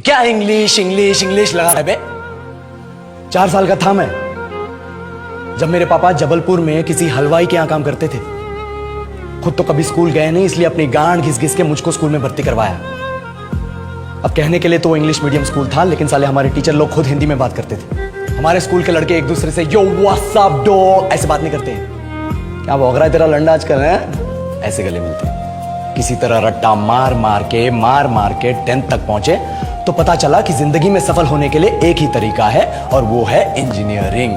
क्या English English English लगा है बे? 4 साल का था मैं जब मेरे पापा जबलपुर में किसी हलवाई के यहां काम करते थे। खुद तो कभी स्कूल गए नहीं, इसलिए अपनी गांड घिस घिस के मुझको स्कूल में भर्ती करवाया। अब कहने के लिए तो वो इंग्लिश मीडियम स्कूल था, लेकिन साले हमारे टीचर लोग खुद हिंदी में बात करते थे। हमारे स्कूल के लड़के एक दूसरे से यो व्हाट्स अप डॉग ऐसे बात नहीं करते हैं। क्या भौंक रहा है तेरा लंडा आजकल है? ऐसे गले मिलते हैं। किसी तरह रट्टा मार मार के 10th तक पहुंचे तो पता चला कि जिंदगी में सफल होने के लिए एक ही तरीका है और वो है इंजीनियरिंग।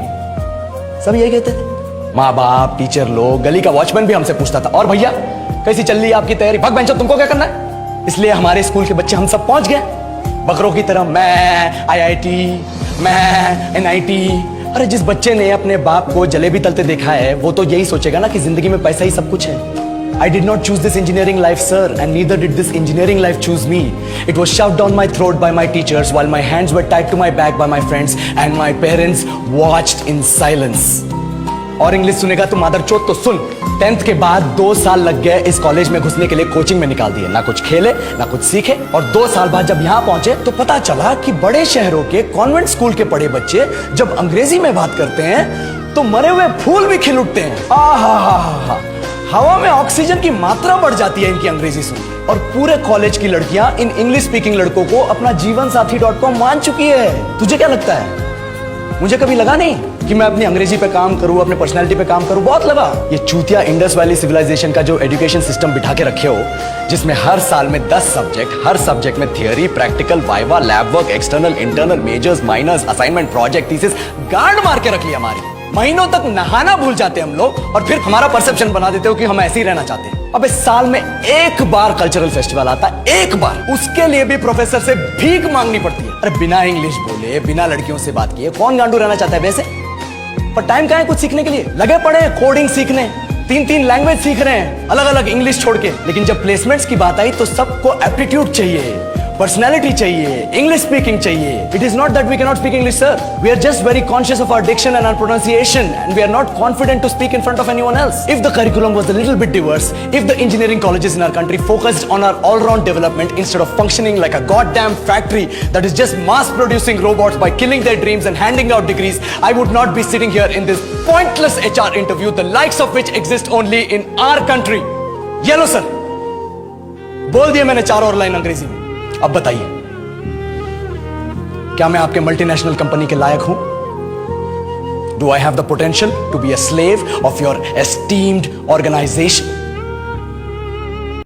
सब यही कहते थे, माँ बाप, टीचर लोग, गली का वॉचमैन भी हमसे पूछता था, और भैया कैसी चल रही है आपकी तैयारी? भग बेंचो, तुमको क्या करना है? इसलिए हमारे स्कूल के बच्चे हम सब पहुंच गए बकरों की तरह। मैं IIT, मैं NIT। अरे जिस बच्चे ने अपने बाप को जलेबी तलते देखा है वो तो यही सोचेगा ना कि जिंदगी में पैसा ही सब कुछ है। I did not choose this engineering life, sir, and neither did this engineering life choose me. It was shoved down my throat by my teachers while my hands were tied to my back by my friends and my parents watched in silence. और English सुनेगा तो मादरचोद तो सुन। 10th के बाद 2 साल लग गए इस कॉलेज में घुसने के लिए, कोचिंग में निकाल दिए। ना कुछ खेले ना कुछ सीखे, और 2 साल बाद जब यहाँ पहुंचे तो पता चला कि बड़े शहरों के कॉन्वेंट स्कूल के पढ़े बच्चे जब अंग्रेजी में बात करते हैं तो मरे हुए फूल भी खिल उठते हैं। आहा, हवा में ऑक्सीजन की मात्रा बढ़ जाती है इनकी अंग्रेजी सुन के। और पूरे कॉलेज की लड़कियां इन इंग्लिश स्पीकिंग लड़कों को अपना जीवनसाथी.com मान चुकी है। तुझे क्या लगता है? मुझे कभी लगा नहीं कि मैं अपनी अंग्रेजी पे काम करूं, अपने पर्सनालिटी पे काम करूं। बहुत लगा। ये चूतिया इंडस वैली सिविलाइजेशन का जो एजुकेशन सिस्टम बिठा के रखे हो, जिसमें हर साल में 10 सब्जेक्ट, हर सब्जेक्ट में theory, practical, viva, lab work, external, internal, measures, miners, assignment, project, thesis, गांड मार के रख लिया हमारी। महीनों तक नहाना भूल जाते हम लोग और फिर हमारा परसेप्शन बना देते हो कि हम ऐसे ही रहना चाहते हैं। अब इस साल में एक बार कल्चरल फेस्टिवल आता है, एक बार, उसके लिए भी प्रोफेसर से भीख मांगनी पड़ती है। अरे बिना इंग्लिश बोले, बिना लड़कियों से बात किए कौन गांडू रहना चाहता है वैसे? पर टाइम कहाँ है कुछ सीखने के लिए? लगे पड़े हैं कोडिंग सीखने, 3 लैंग्वेज सीख रहे हैं अलग अलग इंग्लिश छोड़ के। लेकिन जब प्लेसमेंट्स की बात आई तो सबको एप्टीट्यूड चाहिए, पर्सनैलिटी चाहिए, इंग्लिश स्पीकिंग चाहिए। It is not that we can not speak English, sir. We are just very conscious of our Dickson and our pronunciation and we are not confident to speak in front of anyone else. If the curriculum was a little bit Divers, if the engineering colleges in our country focused on our all round development instead of functioning like a goddamn factory that is just mass producing robots by killing their dreams and handing out degrees, I would not be sitting here in this pointless HR interview, the likes of which exist only in our country. ये लो sir, बोल दिया मैंने 4 और line अंग्रेजी में। अब बताइए, क्या मैं आपके मल्टीनेशनल कंपनी के लायक हूं? Do I have the potential to be a slave of your esteemed organisation?